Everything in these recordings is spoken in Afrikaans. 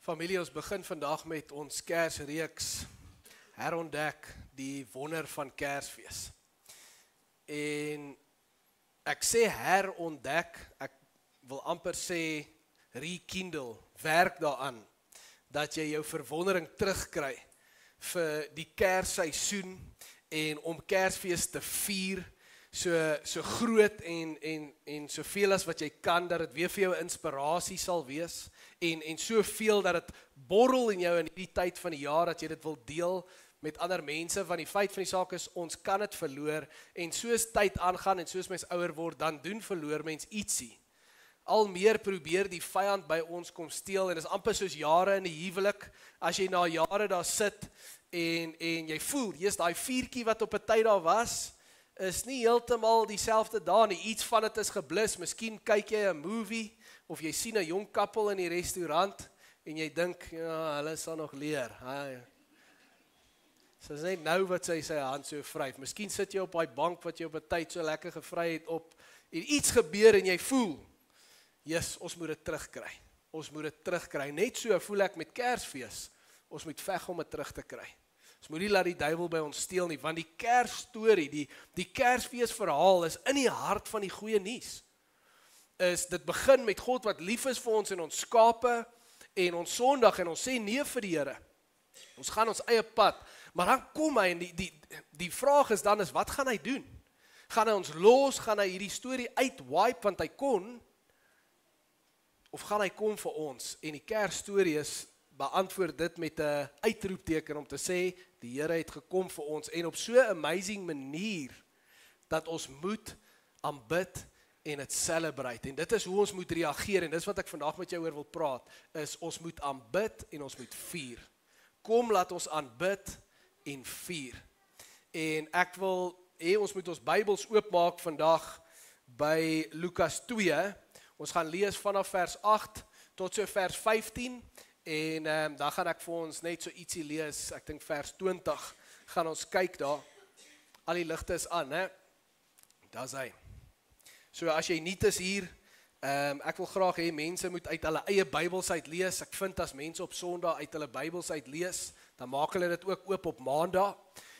Familie, ons begin vandag met ons Kersreeks herontdek die wonder van Kersfees. En ek sê herontdek, ek wil amper sê rekindle, werk daaraan, dat jy jou verwondering terugkry vir die Kersseisoen en om Kersfees te vier, so groot en soveel as wat jy kan, dat het weer vir jou inspirasie sal wees, en soveel dat het borrel in jou in die tyd van die jaar, dat jy dit wil deel met ander mense, want die feit van die saak is, ons kan het verloor, en soos tyd aangaan, en soos mens ouer word, dan doen verloor mens ietsie. Al meer probeer die vyand by ons kom steel, en is amper soos jare in die huwelik, as jy na jare daar sit, en jy voel, jy's daai vuurtjie wat op 'n tyd daar was, is nie heeltemal dieselfde daar nie, iets van het is geblus, miskien kyk jy 'n movie, of jy sien 'n jong kappel in die restaurant, en jy dink, ja, hulle sal nog leer, so is net nou wat sy hand so vryf, miskien sit jy op die bank, wat jy op 'n tyd so lekker gevry het op, en iets gebeur, en jy voel, yes, ons moet dit terugkry, net so voel ek met Kersfees, ons moet veg om dit terug te kry. Ons moet nie laat die duiwel by ons steel nie, want die Kersstorie, die Kersfees verhaal is in die hart van die goeie nuus. Dit begin met God wat lief is vir ons en ons skape en ons Sondag en ons sê nee vir die Here. Ons gaan ons eie pad, maar dan kom hy en die vraag is dan wat gaan hy doen? Gaan hy ons los, gaan hy hierdie storie uitwipe want hy kon, of gaan hy kom vir ons? En die Kersstorie beantwoord dit met 'n uitroepteken om te sê, die Here het gekom vir ons, en op so 'n amazing manier, dat ons moet aanbid en het celebrate, en dit is hoe ons moet reageer, en dit is wat ek vandag met jou oor wil praat, is ons moet aanbid en ons moet vier. Kom, laat ons aanbid en vier. En ek wil ons moet ons Bybels oopmaak vandag by Lukas 2, ons gaan lees vanaf vers 8 tot so vers 15, en dan gaan ek vir ons net so ietsie lees, ek dink vers 20, gaan ons kyk daar, al die ligte is aan, hè? Daar is hy. So as jy nuut is hier, ek wil graag hê, mense moet uit hulle eie Bybels uit lees, ek vind as mense op Sondag uit hulle Bybels uit lees, dan maak hulle dit ook oop op Maandag,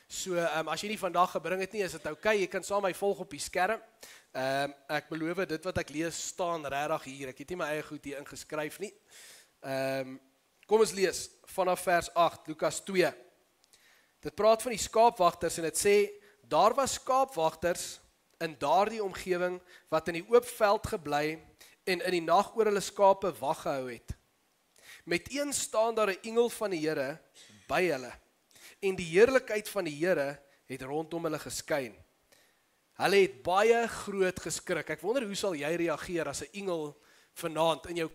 so as jy nie vandag gebring het nie, is dit oukei, jy kan saam my volg op die skerm, ek beloof dit wat ek lees, staan regtig hier, ek het nie my eie goed hier ingeskryf nie, kom ons lees, vanaf vers 8, Lukas 2. Dit praat van die skaapwagters en dit sê, daar was skaapwagters in daardie omgewing wat in die oop veld gebly en in die nag oor hulle skape wag gehou het. Met een staan daar 'n engel van die Here by hulle en die heerlikheid van die Here het rondom hulle geskyn. Hulle het baie groot geskrik. Ek wonder hoe sal jy reageer as 'n engel vanaand in jou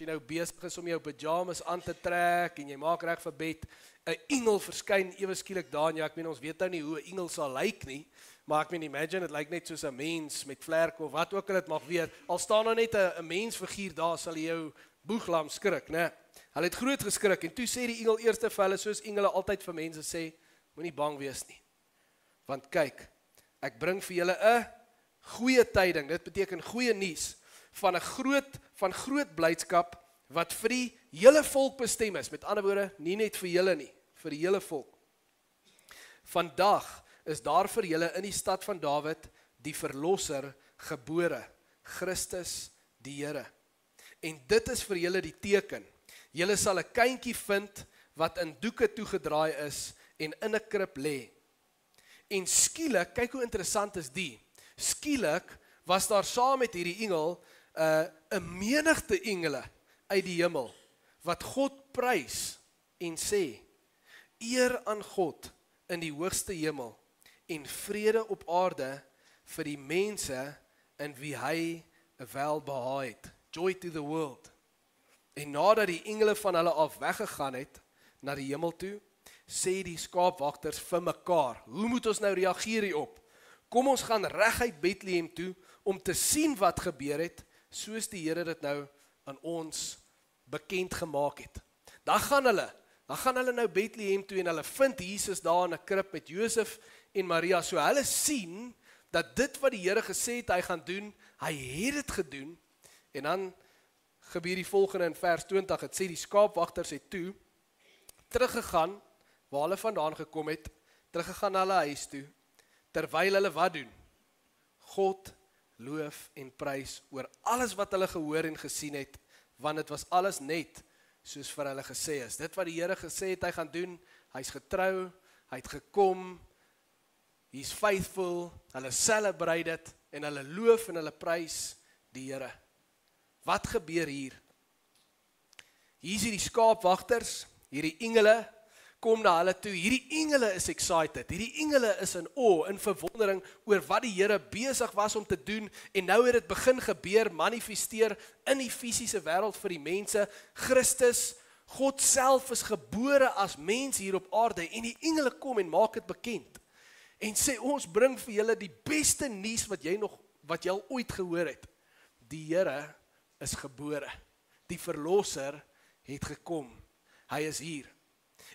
jy nou besig is om jou pyjamas aan te trek en jy maak reg vir bed, 'n engel verskyn ewe skielik daar en ek meen ons weet nou nie hoe 'n engel sal lyk nie, maar ek meen imagine dit lyk net soos 'n mens met vlerke of wat ook al dit mag wees. Al staan daar net 'n mensfiguur daar, sal jy jou boeglam skrik, né? Hulle het groot geskrik en toe sê die engel eerste vir hulle soos engele altyd vir mense sê, moenie bang wees nie. Want kyk, ek bring vir julle 'n goeie tyding. Dit beteken goeie nuus van groot blydskap wat vir die hele volk bestem is. Met ander woorde, nie net vir julle nie, vir die hele volk. Vandag is daar vir julle in die stad van Dawid die verlosser gebore, Christus die Here. En dit is vir julle die teken. Julle sal 'n kindjie vind wat in doeke toegedraai is en in 'n krib lê. En skielik, kyk hoe interessant is die. Skielik was daar saam met hierdie engel 'n menigte engele uit die hemel wat God prys en sê: Eer aan God in die hoogste hemel en vrede op aarde vir die mense in wie hy 'n welbehae het. Joy to the world. En nadat die engele van hulle af weggegaan het na die hemel toe, sê die skaapwagters vir mekaar: Hoe moet ons nou reageer hierop? Kom ons gaan reguit Bethlehem toe om te sien wat gebeur het, soos die Here dit nou aan ons bekend gemaak het. Dan gaan hulle nou Bethlehem toe en hulle vind Jesus daar in 'n krib met Josef en Maria. So hulle sien dat dit wat die Here gesê het hy gaan doen, hy het dit gedoen. En dan gebeur die volgende in vers 20. Het sê die skaapwagters het toe teruggegaan waar hulle vandaan gekom het, teruggegaan na hulle huis toe, terwyl hulle wat doen? God loof en prys oor alles wat hulle gehoor en gesien het, want dit was alles net soos vir hulle gesê is. Dit wat die Here gesê het hy gaan doen, hy's getrou, hy het gekom, he's faithful, hulle celebrate dit, en hulle loof en hulle prys die Here. Wat gebeur hier? Hier is die skaapwagters, hierdie engele, kom na hulle toe, hierdie engele is excited, hierdie engele is in awe, in verwondering oor wat die Here besig was om te doen, en nou het dit begin gebeur, manifesteer in die fisiese wêreld vir die mense. Christus, God self is gebore as mens hier op aarde, en die engele kom en maak dit bekend, en sê ons bring vir julle die beste nuus wat jy al ooit gehoor het. Die Here is gebore, die verlosser het gekom, hy is hier.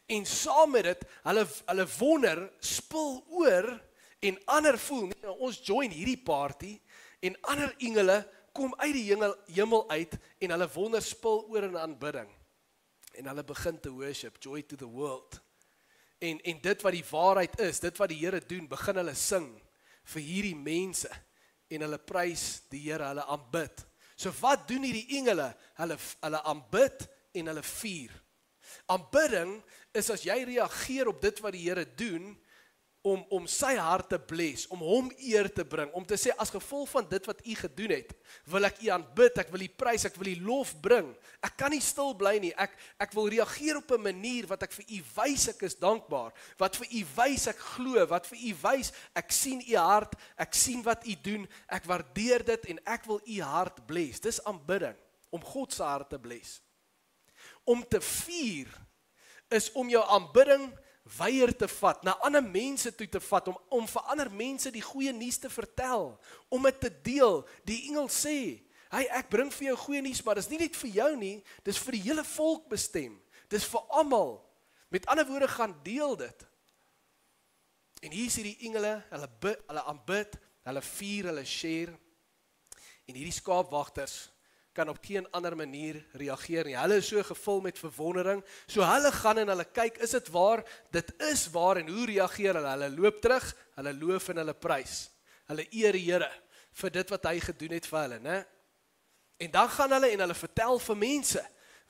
En saam met dit, hulle wonder, spil oor, en ander voel, ons join hierdie party, en ander engele kom uit die hemel uit, en hulle wonder spil oor in aanbidding. En hulle begin te worship, joy to the world. En dit wat die waarheid is, dit wat die Here doen, begin hulle sing vir hierdie mense, en hulle prys die Here, hulle aanbid. So wat doen hierdie engele? Hulle aanbid en hulle vier. Aanbidding is as jy reageer op dit wat die Here doen, om sy hart te bless, om hom eer te bring, om te sê, as gevolg van dit wat u gedoen het, wil ek u aanbid, ek wil u prys, ek wil u lof bring, ek kan nie stil bly nie, ek wil reageer op 'n manier, wat ek vir u wys, ek is dankbaar, wat vir u wys, ek glo, wat vir u wys, ek sien u hart, ek sien wat u doen, ek waardeer dit, en ek wil u hart bless. Dis aanbidding, om God se hart te bless. Om te vier, is om jou aanbidding weier te vat, na ander mense toe te vat, om vir ander mense die goeie nuus te vertel, om dit te deel. Die engel sê, ek bring vir jou goeie nuus, maar dis nie net vir jou nie, dis vir die hele volk bestem, dis vir almal. Met ander woorde, gaan deel dit. En hier is die engele, hulle aanbid, hulle vier, hulle share, en hierdie skaapwagters kan op geen ander manier reageer nie. Hulle is so gevul met verwondering, so hulle gaan en hulle kyk, is dit waar? Dit is waar, en hoe reageer hulle? Hulle loop terug, hulle loof en hulle prys. Hulle eer die Here vir dit wat hy gedoen het vir hulle, né? En dan gaan hulle en hulle vertel vir mense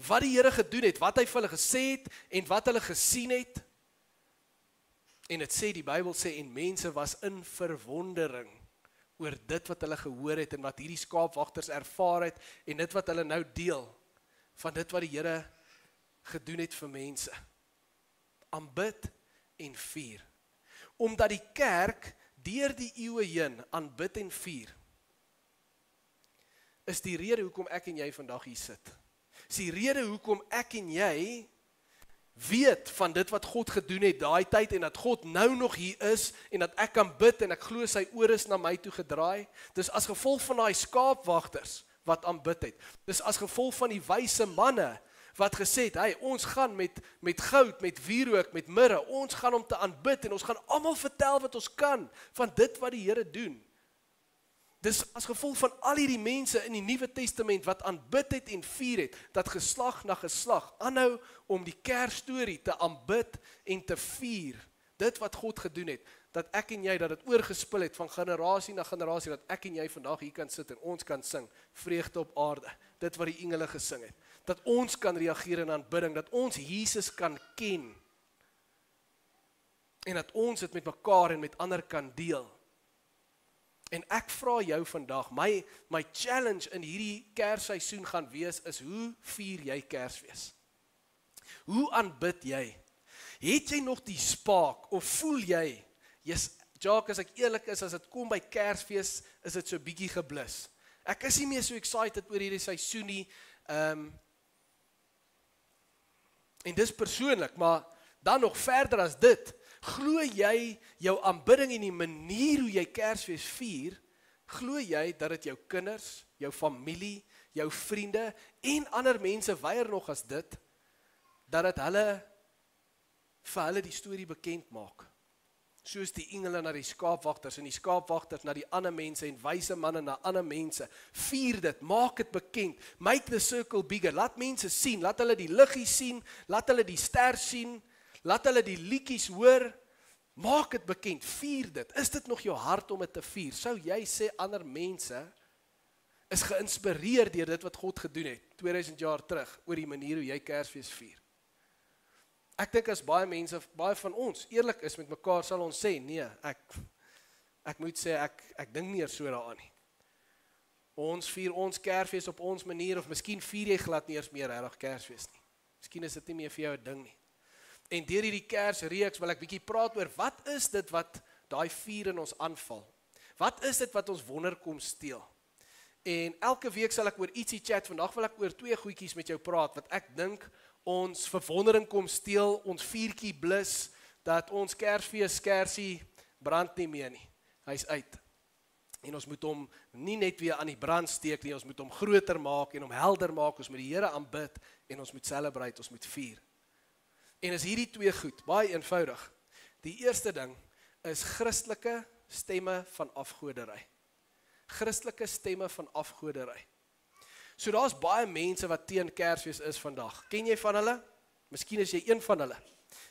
wat die Here gedoen het, wat hy vir hulle gesê het en wat hulle gesien het. En dit sê, die Bybel sê, en mense was in verwondering oor dit wat hulle gehoor het en wat hierdie skaapwagters ervaar het en dit wat hulle nou deel van dit wat die Here gedoen het vir mense. Aanbid en vier. Omdat die kerk deur die eeue heen aanbid en vier, is die rede hoekom ek en jy vandag hier sit. Is die rede hoekom ek en jy weet van dit wat God gedoen het daai tyd, en dat God nou nog hier is, en dat ek kan bid, en ek glo sy oor is na my toe gedraai. Dis as gevolg van daai skaapwagters wat aanbid het. Dis as gevolg van die wyse manne wat gesê het, hey, ons gaan met goud, met wierook, met mirre, ons gaan om te aanbid, en ons gaan almal vertel wat ons kan van dit wat die Here doen. Dis as gevolg van al hierdie mense in die Nuwe Testament wat aanbid het en vier het, dat geslag na geslag aanhou om die Kersstorie te aanbid en te vier. Dit wat God gedoen het, dat ek en jy, dat dit oorgespil het van generasie na generasie, dat ek en jy vandag hier kan sit en ons kan sing, vreugde op aarde, dit wat die engele gesing het, dat ons kan reageer in aanbidding, dat ons Jesus kan ken, en dat ons dit met mekaar en met ander kan deel. En ek vra jou vandag, my challenge in hierdie Kersseisoen gaan wees, is hoe vier jy Kersfees? Hoe aanbid jy? Het jy nog die spaak, of voel jy, Jacques, as ek eerlik is, as dit kom by Kersfees, is dit so bietjie geblus. Ek is nie meer so excited oor hierdie seisoen nie, en dis persoonlik, maar dan nog verder as dit, glo jy jou aanbidding en die manier hoe jy Kersfees vier, glo jy dat dit jou kinders, jou familie, jou vriende en ander mense weier nog as dit, dat dit vir hulle die storie bekend maak. soos die engele na die skaapwagters en die skaapwagters na die ander mense en wyse manne na ander mense. Vier dit, maak dit bekend, make the circle bigger, laat mense sien, laat hulle die liggies sien, laat hulle die ster sien, laat hulle die liedjies hoor, maak dit bekend, vier dit. Is dit nog jou hart om dit te vier? Sou jy sê ander mense is geïnspireer deur dit wat God gedoen het 2000 jaar terug oor die manier hoe jy Kersfees vier? Ek dink as baie mense, baie van ons eerlik is met mekaar, sal ons sê, nee, ek moet sê, ek dink nie so daaraan nie. Ons vier ons Kersfees op ons manier, of miskien vier jy glad nie eers meer regtig Kersfees nie. Miskien is dit nie meer vir jou 'n ding nie. En deur hierdie Kersreeks wil ek bietjie praat oor, wat is dit wat daai vuur in ons aanval? Wat is dit wat ons wonder kom steel? En elke week sal ek oor ietsie chat, vandag wil ek oor 2 goedjies met jou praat, wat ek dink ons verwondering kom steel, ons vuurtjie blus, dat ons Kersfees kersie brand nie meer nie. Hy's uit. En ons moet hom nie net weer aan die brand steek nie, ons moet hom groter maak en hom helder maak, ons moet die Here aanbid en ons moet celebrate, ons moet vier. En is hierdie 2 goed, baie eenvoudig. Die eerste ding is Christelike stemme van afgoderry. Christelike stemme van afgoderry. So daar's baie mense wat teen Kersfees is vandag. Ken jy van hulle? Miskien is jy een van hulle.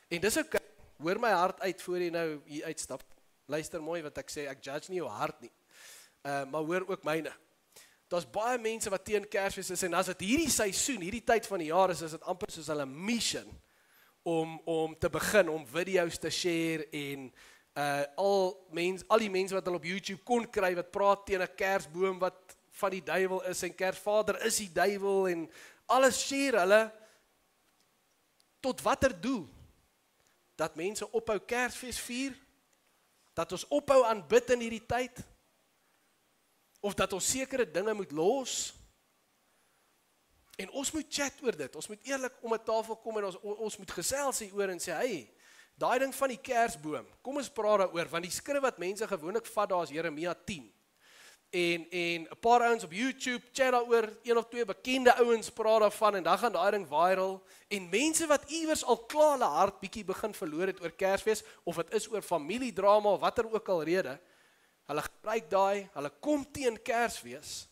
En dis ok, hoor my hart uit voor jy nou hier uitstap. Luister mooi wat ek sê, ek judge nie jou hart nie. Maar hoor ook myne. Daar's baie mense wat teen Kersfees is, en as dit hierdie seisoen, hierdie tyd van die jaar is dit amper soos hulle mission om te begin, om video's te share en al die mense wat hulle op YouTube kon kry, wat praat teen 'n kersboom wat van die duiwel is, en Kersvader is die duiwel, en alles share hulle, tot watter doel? Dat mense ophou Kersfees vier? Dat ons ophou aanbid in hierdie tyd? Of dat ons sekere dinge moet los? En ons moet chat oor dit, ons moet eerlik om 'n tafel kom, en ons moet gesels hieroor en sê, hey, daai ding van die kersboom, kom ons praat daaroor, want die skrif wat mense gewoonlik vat, daar is Jeremia 10. En 'n paar ouens op YouTube chat daaroor, 1 of 2 bekende ouens praat daarvan, en dan gaan daai ding viral, en mense wat iewers al klaar hulle hart bietjie begin verloor het oor Kersfees, of dit is oor familiedrama, of watter ook al rede, hulle gebruik daai, hulle kom teen Kersfees,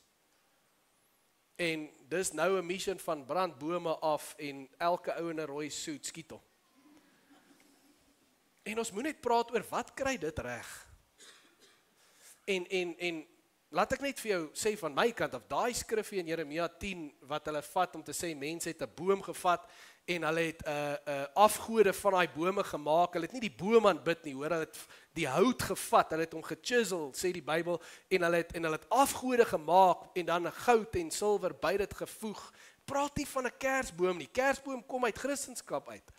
en dis nou 'n mission van brandbome af, en elke ou in 'n rooi suit skiet hom. En ons moet net praat oor, wat kry dit reg? En laat ek net vir jou sê van my kant af, daai skrifgie in Jeremia 10, wat hulle vat om te sê, mense het 'n boom gevat, en hulle het afgode van daai bome gemaak, hulle het nie die boom aanbid nie, hoor, hulle het die hout gevat, hulle het hom gechisel, sê die Bybel, en hulle het afgode gemaak, en dan goud en silwer by dit gevoeg. Praat nie van 'n kersboom nie, kersboom kom uit Christendom uit.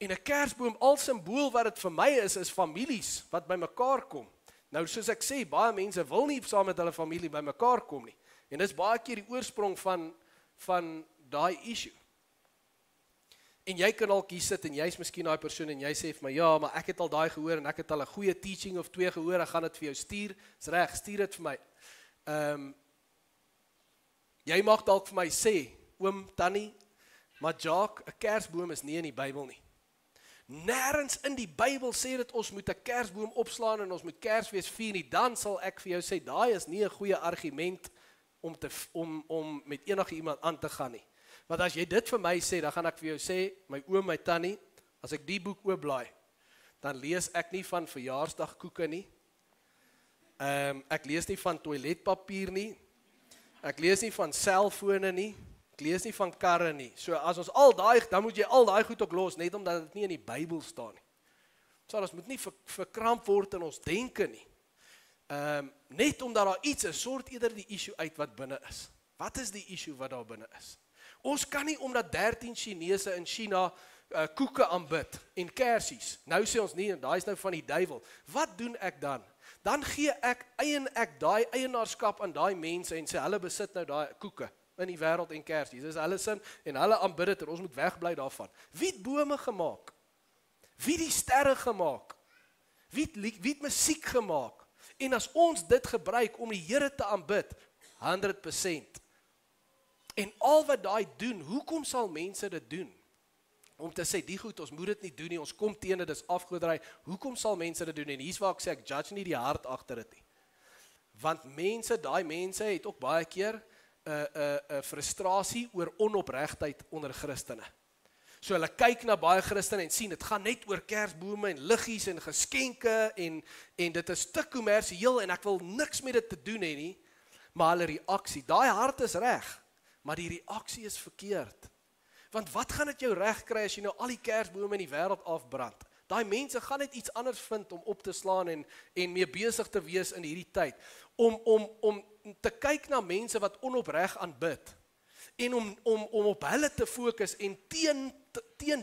En 'n kersboom, al simbool wat dit vir my is families wat by mekaar kom. Nou soos ek sê, baie mense wil nie saam met hulle familie by mekaar kom nie. En dis baie keer die oorsprong van daai issue. En jy kan al kies sit, en jy's miskien daai persoon, en jy sê vir my, ja, maar ek het al daai gehoor, en ek het al 'n goeie teaching of 2 gehoor, ek gaan dit vir jou stuur. Dis reg, stuur dit vir my. Jy mag dalk vir my sê, oom, tannie, maar Jacques, 'n kersboom is nie in die Bybel nie. Nêrens in die Bybel sê dit ons moet 'n kersboom opslaan en ons moet Kersfees vier nie, dan sal ek vir jou sê, daai is nie 'n goeie argument om met enige iemand aan te gaan nie. Want as jy dit vir my sê, dan gaan ek vir jou sê, my oom, my tannie, as ek die boek oopblaai, dan lees ek nie van verjaarsdagkoeke nie. Ek lees nie van toiletpapier nie. Ek lees nie van selfone nie. Ek lees nie van karre nie. So as ons dan moet jy al daai goed ook los, net omdat dit nie in die Bybel staan nie. So ons moet nie verkramp word in ons denke nie. Net omdat daar iets is, sort eerder die issue uit wat binne is. Wat is die issue wat daar binne is? Ons kan nie omdat 13 Chinese in China koeke aanbid en kersies. Nou sê ons nie, daai is nou van die duiwel. Wat doen ek dan? Dan eien ek daai eienaarskap aan daai mense en sê hulle besit nou daai koeke in die wêreld en kersies. Dis hulle sin en hulle aanbid dit en ons moet wegbly daarvan. Wie het bome gemaak? Wie die sterre gemaak? Wie het musiek gemaak? En as ons dit gebruik om die Here te aanbid, 100%. En al wat daai doen, hoekom sal mense dit doen? om te sê, die goed, ons moet dit nie doen nie, ons kom teen dit, dis afgoderry, hoekom sal mense dit doen? En hier's waar ek sê, ek judge nie die hart agter dit nie. Want mense, daai mense het ook baie keer frustrasie oor onopregtheid onder Christene. So hulle kyk na baie Christene en sien, dit gaan net oor kersbome en liggies en geskenke en dit is te kommersieel en ek wil niks met dit te doen hê nie, maar hulle reaksie, daai hart is reg, maar die reaksie is verkeerd. Want wat gaan dit jou reg kry as jy nou al die kersbome in die wêreld afbrand? Daai mense gaan net iets anders vind om op te slaan en mee besig te wees in hierdie tyd. Om te kyk na mense wat onopreg aanbid en om op hulle te fokus en teen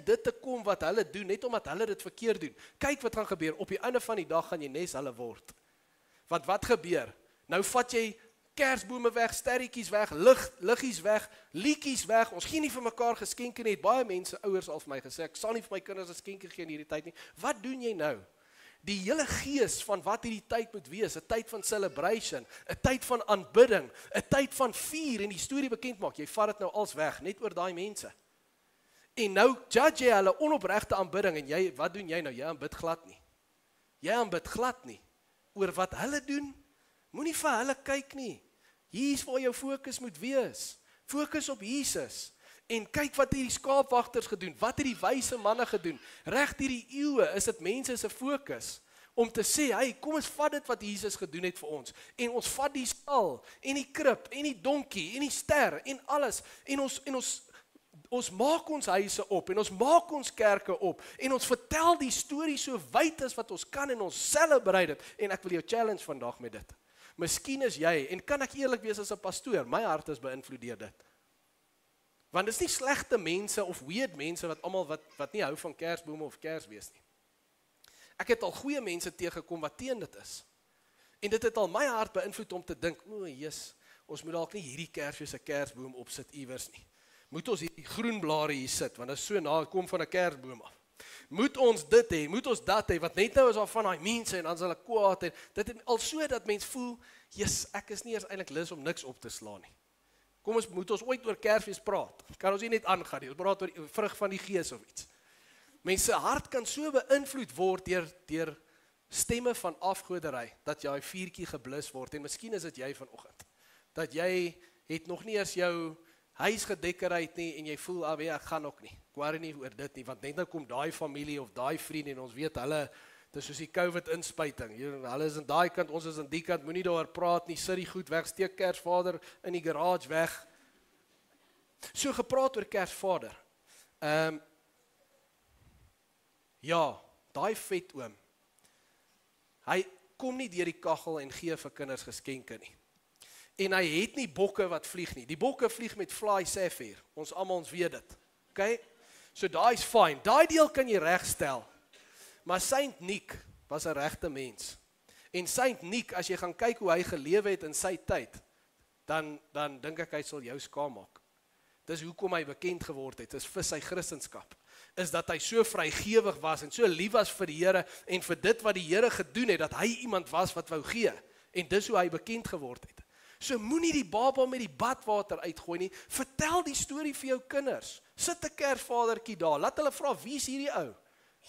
dit te kom wat hulle doen, net omdat hulle dit verkeerd doen. Kyk wat gaan gebeur, op die einde van die dag gaan jy nes hulle word. Want wat gebeur? Nou vat jy kersbome weg, sterretjies weg, liggies weg, liedjies weg, ons gee nie vir mekaar geskenke nie, baie mense, ouers al vir my gesê, ek sal nie vir my kinders 'n skenkie gee in hierdie tyd nie. Wat doen jy nou? Die hele gees van wat hierdie tyd moet wees, 'n tyd van celebration, 'n tyd van aanbidding, 'n tyd van vier en die storie bekend maak, jy vat dit nou als weg, net oor daai mense. En nou judge jy hulle onopregte aanbidding en wat doen jy nou? Jy aanbid glad nie. Jy aanbid glad nie. Oor wat hulle doen, moenie vir hulle kyk nie. Hier is waar jou fokus moet wees. Fokus op Jesus. En kyk wat hierdie skaapwagters gedoen, wat het die wyse manne gedoen. Reg hierdie eeue is dit mense se fokus om te sê, hey, kom ons vat dit wat Jesus gedoen het vir ons. En ons vat die stal en die krib en die donkie en die ster en alles en ons maak ons huise op en ons maak ons kerke op en ons vertel die storie so wyd as wat ons kan en ons celebrate dit. En ek wil jou challenge vandag met dit. Miskien is jy, en kan ek eerlik wees as 'n pastoor, my hart is beïnvloed deur dit. Want dit is nie slegte mense of weird mense wat almal wat nie hou van kersbome of kersfees nie. Ek het al goeie mense teëgekom wat teen dit is. En dit het al my hart beïnvloed om te dink, o, Jesus, ons moet dalk nie hierdie kersfees 'n kersboom opsit iewers nie. Moet ons hierdie groen blare hier sit, want dit is so na, kom van 'n kersboom af. Moet ons dit hê, moet ons dat hê, wat net nou is al van daai mense en dan is hulle kwaad en dit het al so dat mens voel, yes, ek is nie eers eintlik lus om niks op te slaan nie. Kom ons moet ons ooit oor Kersfees praat. Kan ons nie net aangaan nie. Ons praat oor vrug van die Gees of iets. Mense se hart kan so beïnvloed word deur stemme van afgoderry dat jy vuurtjie geblus word en miskien is dit jy vanoggend. Dat jy het nog nie eens jou huis gedekoreer nie en jy voel ek gaan ook nie. Ek worry nie oor dit nie want net nou kom daai familie of daai vriend en ons weet hulle dis soos die COVID inspuiting. Hulle is aan daai kant, ons is aan die kant. Moenie daaroor praat nie. Sit die goed weg, steek Kersvader in die garage weg. So gepraat oor Kersvader. Ja, daai vet oom. Hy kom nie deur die kaggel en gee vir kinders geskenke nie. En hy het nie bokke wat vlieg nie. Die bokke vlieg met fly safair. Ons almal weet dit. Okay? So daai is fine. Daai deel kan jy regstel. Maar Saint Nick was 'n regte mens. En Saint Nick, as jy gaan kyk hoe hy gelewe het in sy tyd, dan dink ek hy sal jou skaam maak. Dis hoekom hy bekend geword het, is vir sy Christendom. Is dat hy so vrygewig was en so lief was vir die Here en vir dit wat die Here gedoen het, dat hy iemand was wat wou gee. En dis hoe hy bekend geword het. So moenie die baba met die badwater uitgooi nie. Vertel die storie vir jou kinders. Sit 'n Kersvadertjie daar. Laat hulle vra, wie is hierdie ou?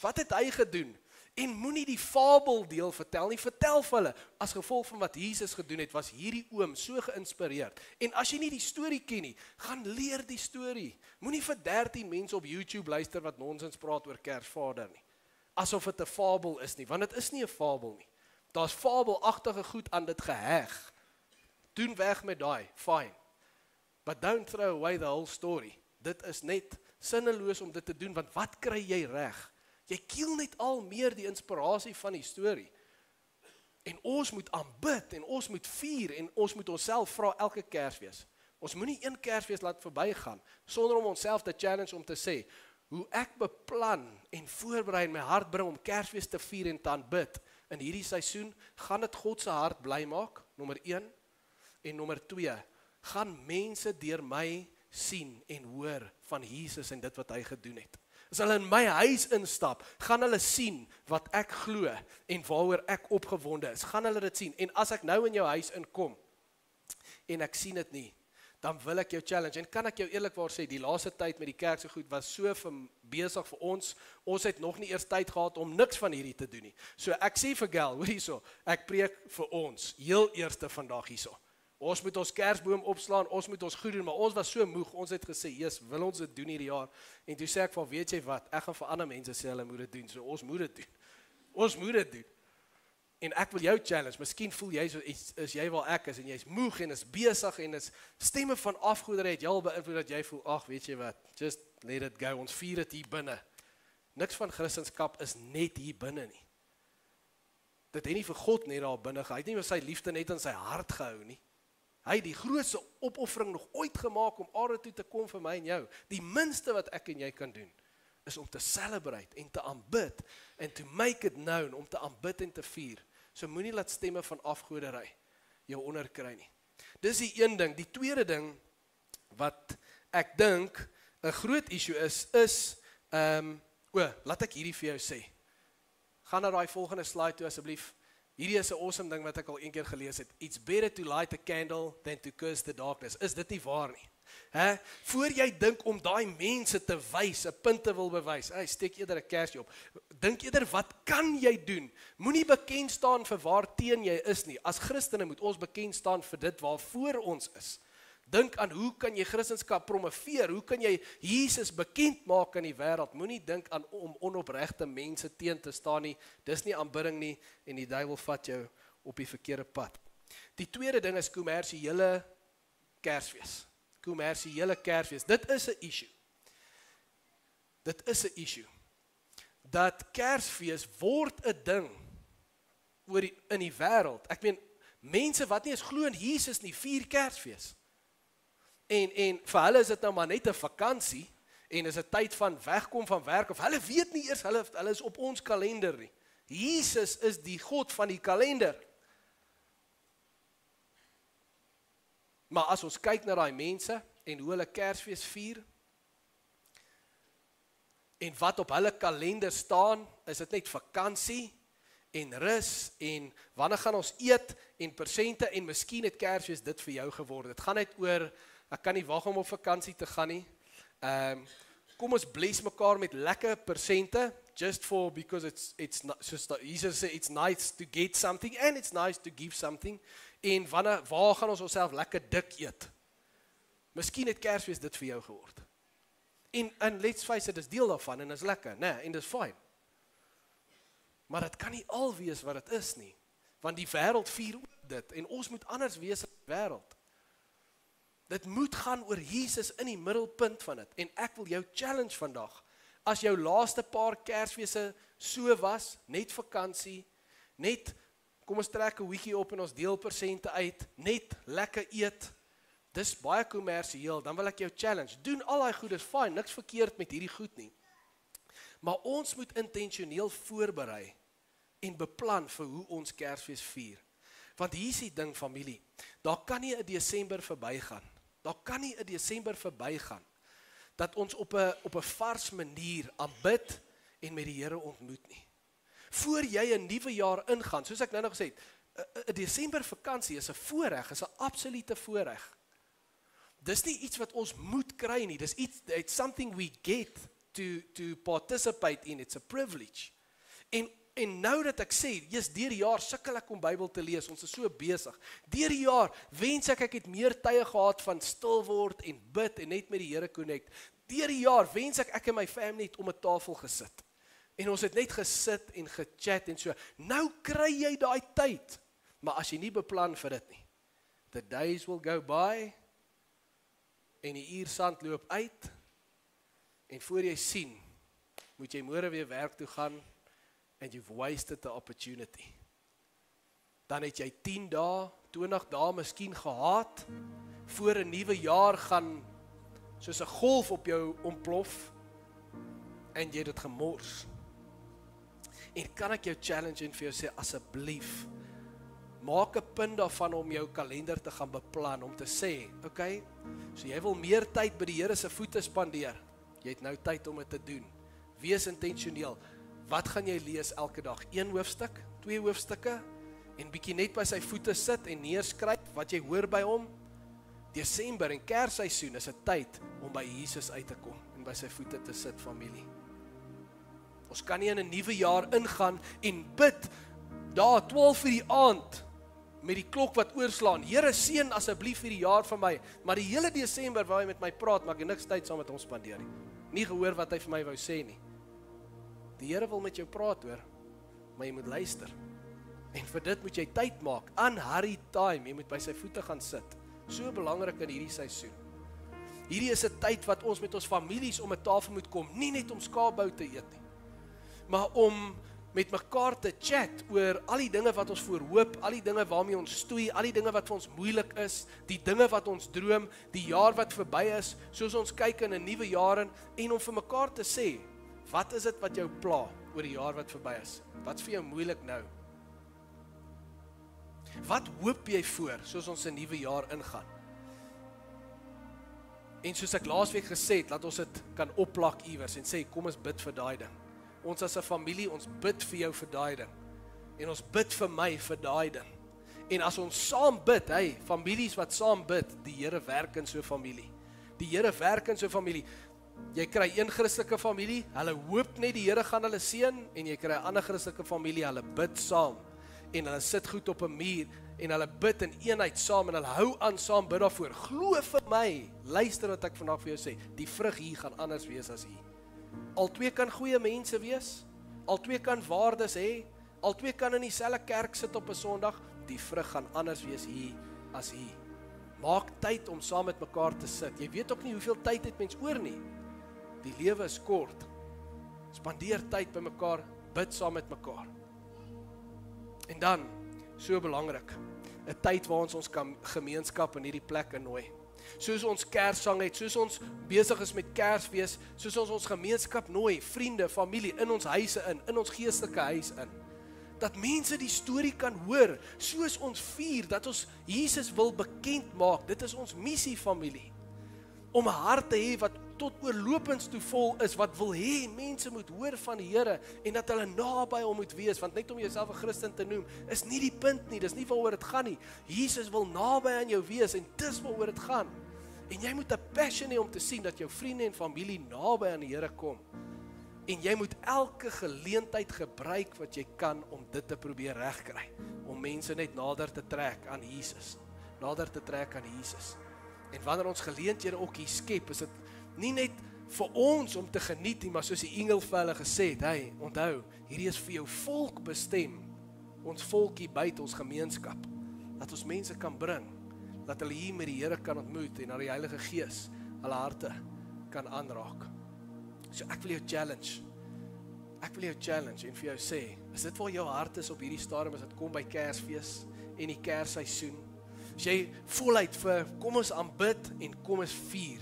Wat het hy gedoen? En moenie die fabeldeel vertel nie. Vertel vir hulle, as gevolg van wat Jesus gedoen het, was hierdie oom so geïnspireerd. En as jy nie die storie ken nie, gaan leer die storie. Moenie vir 13 mense op YouTube luister wat nonsens praat oor Kersvader nie. Asof dit 'n fabel is nie, want dit is nie 'n fabel nie. Daar's fabelagtige goed aan dit geheg. Doen weg met daai, fine. But don't throw away the whole story. Dit is net sinneloos om dit te doen, want wat kry jy reg? Jy kiel net al meer die inspirasie van die storie. En ons moet aanbid, en ons moet vier, en ons moet onsself vra elke Kersfees. Ons moenie een Kersfees laat verbygaan, sonder om onsself te challenge om te sê, hoe ek beplan en voorberei in my hart bring om Kersfees te vier en te aanbid, in hierdie seisoen, gaan dit God se hart bly maak, nommer 1, en nommer 2, gaan mense deur my sien en hoor van Jesus en dit wat hy gedoen het. As hulle in my huis instap, gaan hulle sien wat ek glo en waaroor ek opgewonde is. Gaan hulle dit sien. En as ek nou in jou huis inkom en ek sien dit nie, dan wil ek jou challenge, en kan ek jou eerlikwaar sê, die laaste tyd met die kerk se goed, was so besig vir ons het nog nie eers tyd gehad om niks van hierdie te doen nie, so ek sê vir Gel, hoor hierso, ek preek vir ons, heel eerste vandag hierso, ons moet ons kersboom opslaan, ons moet ons goed doen, maar ons was so moeg, ons het gesê, wil ons dit doen hierdie jaar, en toe sê ek van, weet jy wat, ek gaan vir ander mense sê, hulle moet dit doen, so ons moet dit doen, en ek wil jou challenge, miskien voel jy so, is jy wel ek is, en jy is moeg, en is besig, en is stemme van afgoedery, het jy al beïnvloed, dat jy voel, ag, weet jy wat, just let it go, ons vier het hier binne, niks van Christendom is net hier binne nie, dit het nie vir God net daar binne gehou, hy het nie met sy liefde net in sy hart gehou nie, hy het die grootste opoffering nog ooit gemaak, om aarde toe te kom vir my en jou, die minste wat ek en jy kan doen, is om te celebrate, en te aanbid, en to make it known, om te aanbid en te vier, so moenie laat stemme van afgoderry jou onderkry nie. Dis die een ding. Die tweede ding wat ek dink 'n groot issue is laat ek hierdie vir jou sê. Gaan na daai volgende slide toe asseblief. Hierdie is 'n awesome ding wat ek al een keer gelees het. It's better to light a candle than to curse the darkness. Is dit nie waar nie? Voor jy dink om daai mense te wys, 'n punt te wil bewys, steek eerder 'n kersie op. Dink eerder, wat kan jy doen? Moenie bekend staan vir waar teen jy is nie. As Christene moet ons bekend staan vir dit waarvoor ons is. Dink aan hoe kan jy Christendom promoveer? Hoe kan jy Jesus bekend maak aan die wêreld? Moenie dink aan om onopregte mense teen te staan nie. Dis nie aanbidding nie en die duiwel vat jou op die verkeerde pad. Die tweede ding is kommersiële Kersfees. Kommersiële Kersfees. Dit is 'n issue. Dit is 'n issue. Dat Kersfees word 'n ding in die wêreld. Ek meen, mense wat nie eens glo in Jesus nie, vier Kersfees. En vir hulle is dit nou maar net 'n vakansie, en is 'n tyd van wegkom van werk, of hulle weet nie eers, hulle is op ons kalender nie. Jesus is die God van die kalender. Maar as ons kyk na daai mense, en hoe hulle Kersfees vier, en wat op hulle kalender staan, is dit net vakansie, en rus, en wanneer gaan ons eet, en persente, en miskien het Kersfees dit vir jou geword. Dit gaan net oor, ek kan nie wag om op vakansie te gaan nie, kom ons bless mekaar met lekker persente, just for, because Jesus sê, it's nice to get something, and it's nice to give something, en waar gaan ons onsself lekker dik eet? Miskien het Kersfees dit vir jou geword. En let's face it, is deel daarvan, en is lekker, en dis fine. Maar dit kan nie al wees wat dit is nie, want die wêreld vier ook dit, en ons moet anders wees in die wêreld. Dit moet gaan oor Jesus in die middelpunt van dit, en ek wil jou challenge vandag, as jou laaste paar Kersfeese so was, net vakansie, net, kom ons trek 'n weekie op en ons deel persente uit, net lekker eet, dis baie kommersieel, dan wil ek jou challenge, doen al daai goed, is fine, niks verkeerd met hierdie goed nie, maar ons moet intentioneel voorberei, en beplan vir hoe ons Kersfees vier, want hier is die ding familie, daar kan nie 'n Desember verbygaan, dat ons op 'n vars manier aanbid en met die Here ontmoet nie. Voor jy 'n nuwe jaar ingaan, soos ek nou nog gesê het, 'n Desember vakansie is 'n voorreg, is 'n absolute voorreg. Dis nie iets wat ons moet kry nie, it's something we get to participate in, it's a privilege. En nou dat ek sê, deur die jaar sukkel ek om Bybel te lees, ons is so besig. Deur die jaar wens ek het meer tye gehad van stil word en bid en net met die Here connect. Deur die jaar wens ek en my family het om 'n tafel gesit. En ons het net gesit en gechat en so. Nou kry jy daai tyd, maar as jy nie beplan vir dit nie, the days will go by, en die uursand loop uit, en voor jy sien, moet jy môre weer werk toe gaan, and you've wasted the opportunity. Dan het jy 10 dae, 20 dae miskien gehad, voor 'n nuwe jaar gaan, soos 'n golf op jou ontplof, en jy het dit gemors. En kan ek jou challenge en vir jou sê, asseblief, maak 'n punt daarvan om jou kalender te gaan beplan, om te sê, okay, so jy wil meer tyd by die Here se voete spandeer, jy het nou tyd om dit te doen, wees intentioneel. Wat gaan jy lees elke dag? 1 hoofstuk, 2 hoofstukke, en bietjie net by sy voete sit en neerskryf wat jy hoor by hom, Desember en Kersseisoen is 'n tyd om by Jesus uit te kom en by sy voete te sit, familie. Ons kan nie in 'n nuwe jaar ingaan en bid daar 12 uur die aand met die klok wat oorslaan. Here, seën asseblief hierdie jaar vir my, maar die hele Desember waar hy met my praat, maar ek het niks tyd saam met hom spandeer nie. Nie gehoor wat hy vir my wou sê nie. Die Here wil met jou praat, hoor, maar jy moet luister. En vir dit moet jy tyd maak, unhurried time, jy moet by sy voete gaan sit. So belangrik in hierdie seisoen. Hierdie is 'n tyd wat ons met ons families om 'n tafel moet kom, nie net om skaapbou te eet nie, maar om met mekaar te chat oor al die dinge wat ons voorhoop, al die dinge waarmee ons stoei, al die dinge wat vir ons moeilik is, die dinge wat ons droom, die jaar wat verby is, soos ons kyk in 'n nuwe jaar in, en om vir mekaar te sê, wat is dit wat jou pla oor die jaar wat verby is? Wat's vir jou moeilik nou? Wat hoop jy voor, soos ons 'n nuwe jaar ingaan? En soos ek laasweek gesê het, laat ons dit kan opplak iewers en sê, kom ons bid vir daai ding. Ons as 'n familie, ons bid vir jou vir daai ding. En ons bid vir my vir daai ding. En as ons saam bid, families wat saam bid, die Here werk in so 'n familie. Die Here werk in so 'n familie. Jy kry een Christelike familie, hulle hoop net die Here gaan hulle seën, en jy kry 'n ander Christelike familie, hulle bid saam. En hulle sit goed op 'n muur, en hulle bid in eenheid saam, en hulle hou aan saam bid daarvoor. Glo vir my, luister wat ek vandag vir jou sê, die vrug hier gaan anders wees as hier. Albei kan goeie mense wees, albei kan waardes hê, albei kan in dieselfde kerk sit op 'n Sondag, die vrug gaan anders wees hier as hier. Maak tyd om saam met mekaar te sit. Jy weet ook nie hoeveel tyd het mens oor nie. Die lewe is kort. Spandeer tyd by mekaar, bid saam met mekaar. En dan, so belangrik, 'n tyd waar ons gemeenskap in hierdie plek innooi. Soos ons Kerssang het, soos ons besig is met Kersfees, soos ons gemeenskap nooi, vriende, familie, in ons huise in ons geestelike huis in. Dat mense die storie kan hoor, soos ons vier, dat ons Jesus wil bekend maak. Dit is ons missie, familie. Om 'n hart te hê wat tot oorlopends toe vol is, wat wil hê mense moet hoor van die Here, en dat hulle naby hom moet wees, want net om jouself 'n Christen te noem, is nie die punt nie, dis nie waaroor dit gaan nie. Jesus wil naby aan jou wees, en dis waaroor dit gaan. En jy moet 'n passion hê om te sien dat jou vriende en familie naby aan die Here kom. En jy moet elke geleentheid gebruik wat jy kan om dit te probeer regkry, om mense net nader te trek aan Jesus. Nader te trek aan Jesus. En wanneer ons geleenthede ook hier skep, is dit nie net vir ons om te geniet nie, maar soos die engel vir hulle gesê het, onthou, hierdie is vir jou volk bestem, ons volk hier buite, ons gemeenskap, dat ons mense kan bring, dat hulle hier met die Here kan ontmoet, en dat die Heilige Gees hulle harte kan aanraak. So ek wil jou challenge, en vir jou sê, is dit waar jou hart is op hierdie stadium, as dit kom by Kersfees, en die Kersseisoen, as jy voluit vir, kom ons aanbid, en kom ons vier,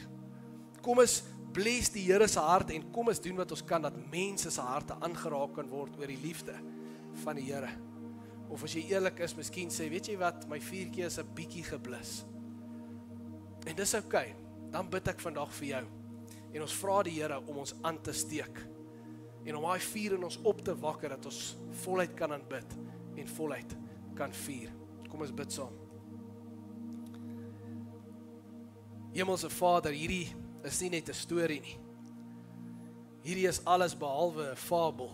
kom ons bless die Here se hart, en kom ons doen wat ons kan, dat mense se harte aangeraak kan word oor die liefde van die Here. Of as jy eerlik is, miskien sê, weet jy wat, my vuurtjie is 'n bietjie geblus. En dis okay, dan bid ek vandag vir jou. En ons vra die Here om ons aan te steek. En om daai vuur in ons op te wakker, dat ons voluit kan aanbid, en voluit kan vier. Kom ons bid saam. Hemelse Vader, hierdie is nie net 'n storie nie. Hierdie is alles behalwe 'n fabel.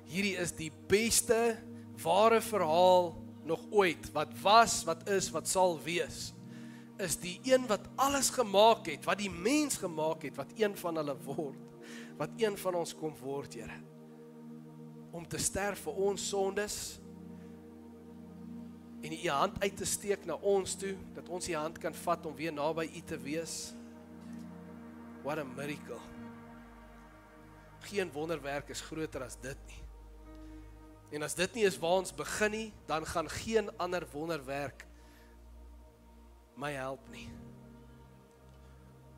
Hierdie is die beste ware verhaal nog ooit, wat was, wat is, wat sal wees, is die een wat alles gemaak het, wat die mens gemaak het, wat een van hulle word, wat een van ons kom word, Here, om te sterf vir ons sondes, en U hand uit te steek na ons toe, dat ons U hand kan vat om weer naby U te wees. What a miracle. Geen wonderwerk is groter as dit nie. En as dit nie is waar ons begin nie, dan gaan geen ander wonderwerk my help nie.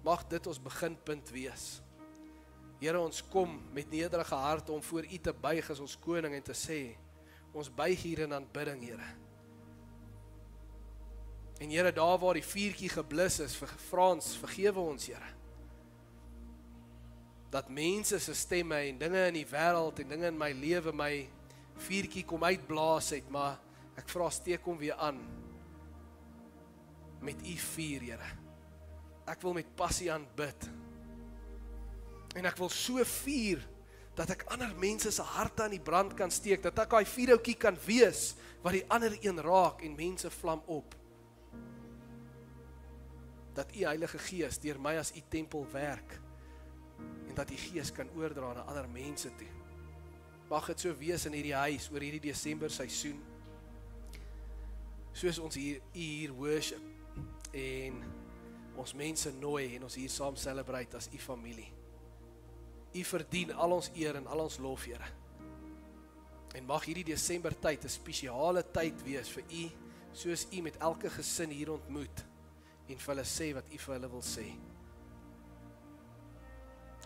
Mag dit ons beginpunt wees. Here, ons kom met nederige harte om voor U te buig as ons koning en te sê, ons buig hier in aanbidding, Here. En Here, daar waar die vuurtjie geblus is, vra ons, vergewe ons, Here. Dat mense se stemme en dinge in die wêreld en dinge in my lewe my vuurtjie kom uitblaas het, maar ek vra steek hom weer aan met U vuur, Here. Ek wil met passie aanbid. En ek wil so vier, dat ek ander mense se harte aan die brand kan steek, dat ek daai vuurhoutjie kan wees, wat die ander een raak, en mense vlam op. Dat U Heilige Gees deur my as U tempel werk, en dat U Gees kan oordra na ander mense toe. Mag dit so wees in hierdie huis, oor hierdie Desember seisoen, soos ons hier worship, en ons mense nooi, en ons hier saam celebrate as U familie. U verdien al ons eer en al ons lof, Here. En mag hierdie Desember tyd 'n spesiale tyd wees vir U, soos U met elke gesin hier ontmoet, en vir hulle sê wat U vir hulle wil sê.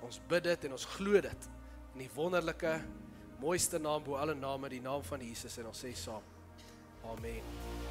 Ons bid dit en ons glo dit, in die wonderlike, mooiste naam bo alle name, die naam van Jesus, en ons sê saam, Amen.